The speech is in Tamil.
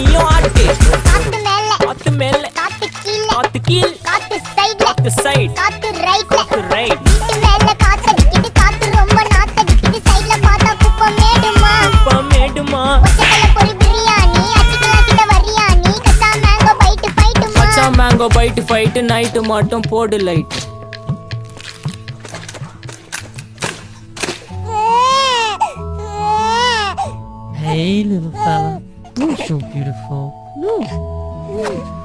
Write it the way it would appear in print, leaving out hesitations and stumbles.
நீயும் ஆட்டு. காத்து மேல காத்து மேல காத்து கீழ காத்து கீழ் காத்து சைடுல காத்து சைடு காத்து ரைட்ல காத்து ரைட். வீட்டு மேல காத்தடிக்குது காத்து ரொம்ப நாத்தடிக்குது சைடுல பார்த்தா குப்பை மேடுமா மேடுமா ஒச்சக்கல்ல பொரி பிரியாணி அச்சிக்கலாம் கிட்ட வரியாணி கச்சா மேங்கோ பைட்டு ஃபைட்டுமா மச்சா மேங்கோ பைட்டு ஃபைட்டு நைட்டு மட்டும் போடு light. Hey, little fella. You're so beautiful. No.